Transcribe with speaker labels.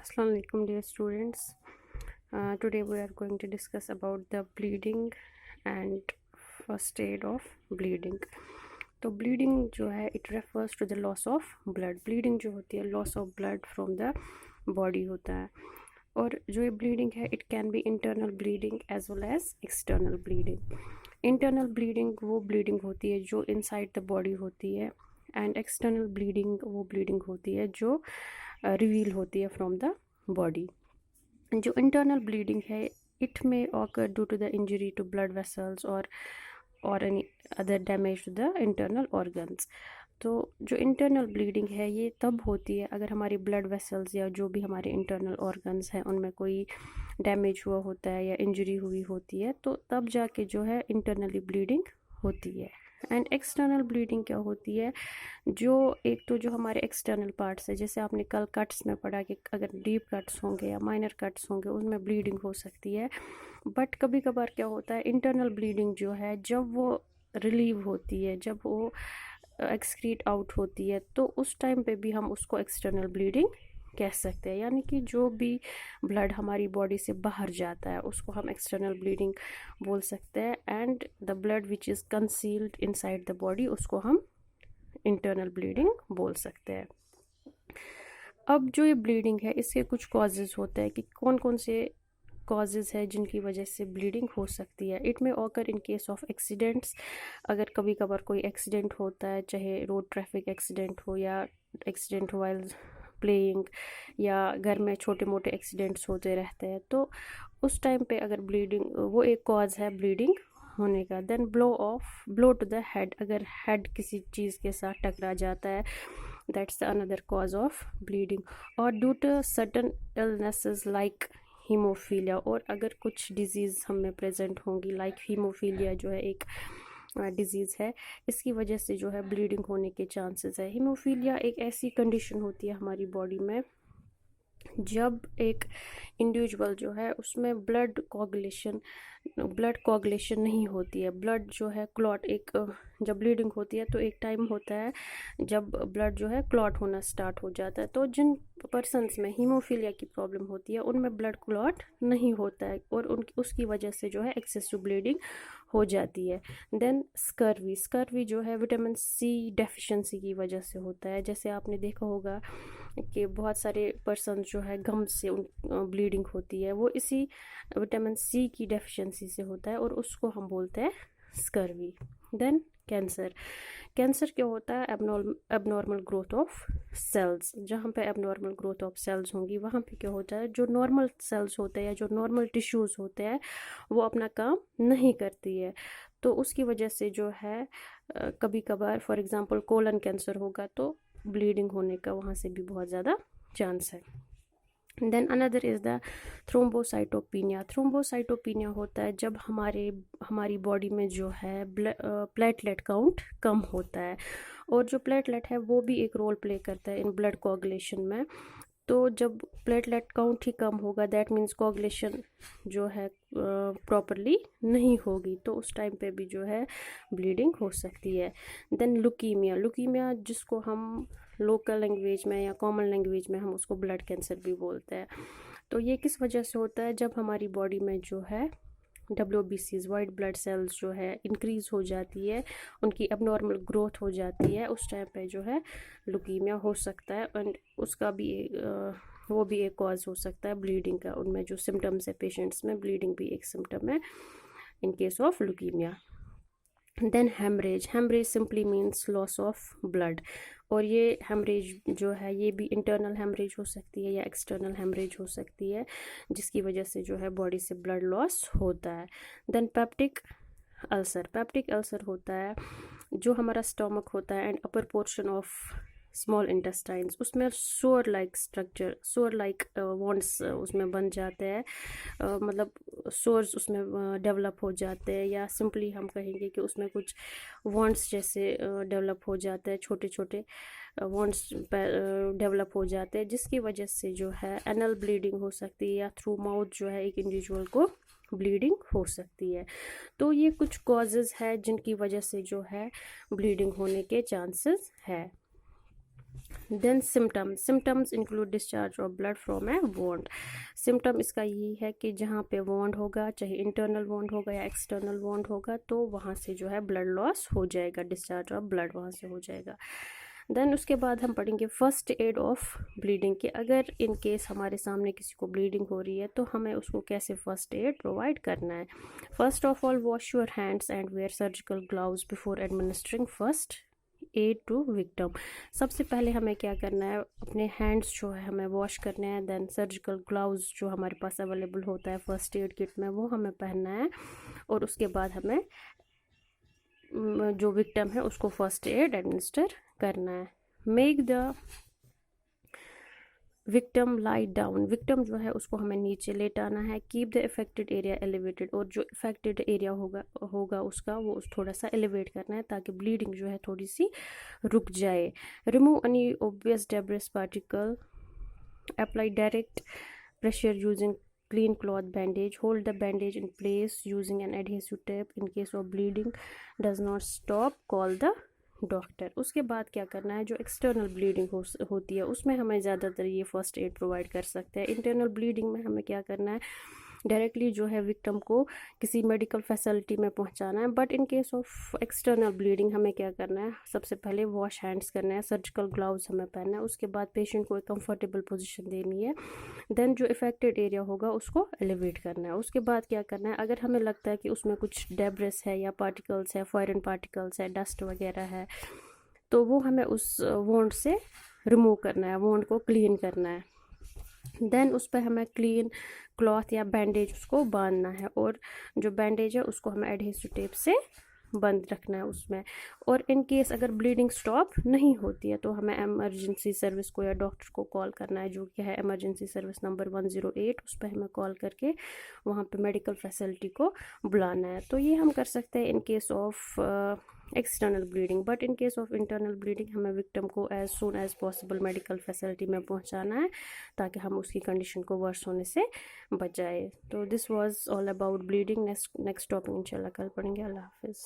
Speaker 1: Assalamu alaikum dear students. Today we are going to discuss about the bleeding and first aid of bleeding. तो bleeding जो है it refers to the loss of blood. Bleeding जो होती है loss of blood from the body होता है. और जो ये bleeding है it can be internal bleeding as well as external bleeding. Internal bleeding वो bleeding होती है जो inside the body होती है, and external bleeding वो bleeding होती है जो रिवील होती है फ्रॉम द बॉडी. जो इंटरनल ब्लीडिंग है इट में occur due to the injury to blood vessels और any other damage to the internal organs. तो जो इंटरनल ब्लीडिंग है ये तब होती है अगर हमारी ब्लड वेसल्स या जो भी हमारे इंटरनल ऑर्गन्स हैं उनमें कोई डैमेज हुआ होता है या इंजरी हुई होती है, तो तब जाके जो है इंटरनली ब्लीडिंग होती है. एंड एक्सटर्नल ब्लीडिंग क्या होती है, जो एक तो जो हमारे एक्सटर्नल पार्ट्स है, जैसे आपने कल कट्स में पढ़ा कि अगर डीप कट्स होंगे या माइनर कट्स होंगे उनमें ब्लीडिंग हो सकती है. बट कभी कभार क्या होता है इंटरनल ब्लीडिंग जो है जब वो रिलीव होती है, जब वो एक्सक्रीट आउट होती है, तो उस टाइम पे भी हम उसको एक्सटर्नल ब्लीडिंग कह सकते हैं. यानी कि जो भी ब्लड हमारी बॉडी से बाहर जाता है उसको हम एक्सटर्नल ब्लीडिंग बोल सकते हैं. And the blood which is concealed inside the body उसको हम इंटरनल ब्लीडिंग बोल सकते हैं. अब जो ये ब्लीडिंग है इसके कुछ कॉजेज़ होते हैं कि कौन कौन से कॉजेज़ है जिनकी वजह से ब्लीडिंग हो सकती है. इट में occur in case of accidents. अगर कभी कभार कोई एक्सीडेंट होता है, चाहे रोड ट्रैफिक एक्सीडेंट हो या एक्सीडेंट वाइल प्लेइंग या घर में छोटे मोटे एक्सीडेंट्स होते रहते हैं, तो उस टाइम पे अगर ब्लीडिंग वो एक कॉज है ब्लीडिंग होने का. Then blow to the head. अगर हेड किसी चीज़ के साथ टकरा जाता है that's another cause of bleeding. और due to certain illnesses like haemophilia. और अगर कुछ डिजीज़ हम में प्रेजेंट होंगी लाइक हीमोफीलिया जो है एक डिज़ीज़ है, इसकी वजह से जो है ब्लीडिंग होने के चांसेस है. हीमोफीलिया एक ऐसी कंडीशन होती है हमारी बॉडी में जब एक इंडिविजुअल जो है उसमें ब्लड कोगुलेशन नहीं होती है. ब्लड जो है क्लॉट एक जब ब्लीडिंग होती है तो एक टाइम होता है जब ब्लड जो है क्लॉट होना स्टार्ट हो जाता है. तो जिन पर्सनस में हीमोफीलिया की प्रॉब्लम होती है उनमें ब्लड क्लॉट नहीं होता है और उसकी वजह से जो है एक्सेसिव ब्लीडिंग हो जाती है. देन स्कर्वी जो है विटामिन सी डेफिशिएंसी की वजह से होता है. जैसे आपने देखा होगा कि बहुत सारे पर्सन जो है गम से ब्लीडिंग होती है, वो इसी विटामिन सी की डेफिशिएंसी से होता है और उसको हम बोलते हैं स्कर्वी. देन कैंसर क्या होता है, एबनॉर्मल ग्रोथ ऑफ सेल्स. जहाँ पे एबनॉर्मल ग्रोथ ऑफ सेल्स होंगी वहाँ पे क्या होता है, जो नॉर्मल सेल्स होते हैं या जो नॉर्मल टिश्यूज़ होते हैं वो अपना काम नहीं करती है. तो उसकी वजह से जो है कभी कभार फॉर एग्जांपल कोलन कैंसर होगा तो ब्लीडिंग होने का वहाँ से भी बहुत ज़्यादा चांस है. Then another is the thrombocytopenia. Thrombocytopenia होता है जब हमारी बॉडी में जो है प्लेटलेट काउंट कम होता है. और जो प्लेटलेट है वो भी एक रोल प्ले करता है इन ब्लड कोगुलेशन में. तो जब प्लेटलेट काउंट ही कम होगा दैट मीन्स कोगुलेशन जो है प्रॉपरली नहीं होगी, तो उस टाइम पे भी जो है ब्लीडिंग हो सकती है. देन लुकीमिया जिसको हम लोकल लैंग्वेज में या कॉमन लैंग्वेज में हम उसको ब्लड कैंसर भी बोलते हैं. तो ये किस वजह से होता है, जब हमारी बॉडी में जो है WBCs वाइट ब्लड सेल्स जो है इंक्रीज़ हो जाती है, उनकी एबनॉर्मल ग्रोथ हो जाती है, उस टाइम पे जो है लुकीमिया हो सकता है. एंड उसका भी वो भी एक कॉज हो सकता है ब्लीडिंग का. उनमें जो सिम्टम्स है पेशेंट्स में ब्लीडिंग भी एक सिम्टम है in case of leukaemia. Then haemorrhage simply means loss of blood. और ये हेमरेज जो है ये भी इंटरनल हेमरेज हो सकती है या एक्सटर्नल हेमरेज हो सकती है जिसकी वजह से जो है बॉडी से ब्लड लॉस होता है. देन पेप्टिक अल्सर होता है जो हमारा स्टमक होता है and upper portion of small intestines, उसमें सोर लाइक वॉन्ड्स उसमें बन जाते हैं. मतलब सोर्स उसमें डेवलप हो जाते हैं, या सिंपली हम कहेंगे कि उसमें कुछ वॉन्ड्स जैसे डेवलप हो जाते हैं, छोटे छोटे वॉन्ड्स डेवलप हो जाते हैं जिसकी वजह से जो है एनल ब्लीडिंग हो सकती है या थ्रू माउथ जो है एक इंडिविजुअल को ब्लीडिंग हो सकती है. तो ये कुछ कॉजेज़ है जिनकी वजह से जो है ब्लीडिंग होने के चांसेस है. Then symptoms include discharge of blood from a wound. Symptom इसका यही है कि जहाँ पे वोंड होगा, चाहे इंटरनल वोंड होगा या एक्सटर्नल वोंड होगा, तो वहाँ से जो है ब्लड लॉस हो जाएगा, डिस्चार्ज ऑफ ब्लड वहाँ से हो जाएगा। देन उसके बाद हम पढ़ेंगे फर्स्ट एड ऑफ ब्लीडिंग कि अगर इन केस हमारे सामने किसी को ब्लीडिंग हो रही है तो हमें उसको कैसे फर्स्ट एड प्रोवाइड करना है। First of all, wash your hands and wear surgical gloves before administering first aid to victim. सबसे पहले हमें क्या करना है, अपने हैंड्स जो है हमें वॉश करने हैं। देन सर्जिकल ग्लव्स जो हमारे पास अवेलेबल होता है फर्स्ट एड किट में, वो हमें पहनना है। और उसके बाद हमें जो विक्टिम है उसको फर्स्ट एड एडमिनिस्टर करना है। Make the victim lie down. Victim जो है उसको हमें नीचे लेटाना है। Keep the affected area elevated. और जो इफेक्टेड एरिया होगा उसका वो थोड़ा सा एलिवेट करना है ताकि ब्लीडिंग जो है थोड़ी सी रुक जाए। Remove any obvious debris particle. Apply direct pressure using clean cloth bandage. Hold the bandage in place using an adhesive tape. In case of bleeding does not stop, call the doctor. उसके बाद क्या करना है, जो external bleeding होती है उसमें हमें ज़्यादातर ये फर्स्ट एड प्रोवाइड कर सकते हैं। इंटरनल ब्लीडिंग में हमें क्या करना है, डायरेक्टली जो है विक्टिम को किसी मेडिकल फैसिलिटी में पहुंचाना है। But in case of external bleeding हमें क्या करना है, सबसे पहले वॉश हैंड्स करना है, सर्जिकल ग्लव्स हमें पहनना है। उसके बाद पेशेंट को एक कंफर्टेबल पोजीशन देनी है। देन जो इफेक्टेड एरिया होगा उसको एलिवेट करना है। उसके बाद क्या करना है, अगर हमें लगता है कि उसमें कुछ डेब्रिस है या पार्टिकल्स है, फॉरेन पार्टिकल्स है, डस्ट वगैरह है, तो वो हमें उस वोंड से रिमूव करना है, वोंड को क्लीन करना है। देन उस पर हमें क्लीन क्लॉथ या बैंडेज उसको बांधना है। और जो बैंडेज है उसको हमें एडहेसिव टेप से बंद रखना है उसमें। और इन केस अगर ब्लीडिंग स्टॉप नहीं होती है तो हमें एमरजेंसी सर्विस को या डॉक्टर को कॉल करना है, जो कि है इमरजेंसी सर्विस नंबर 108। उस पर हमें कॉल करके वहाँ पे मेडिकल फैसिलिटी को बुलाना है। तो ये हम कर सकते हैं in case of external bleeding. But in case of internal bleeding हमें विक्टिम को as soon as possible medical facility में पहुंचाना है ताकि हम उसकी कंडीशन को वर्स होने से बचाए। तो this was all about bleeding. Next topic इंशाल्लाह कल पढ़ेंगे। अल्लाह हाफिज़।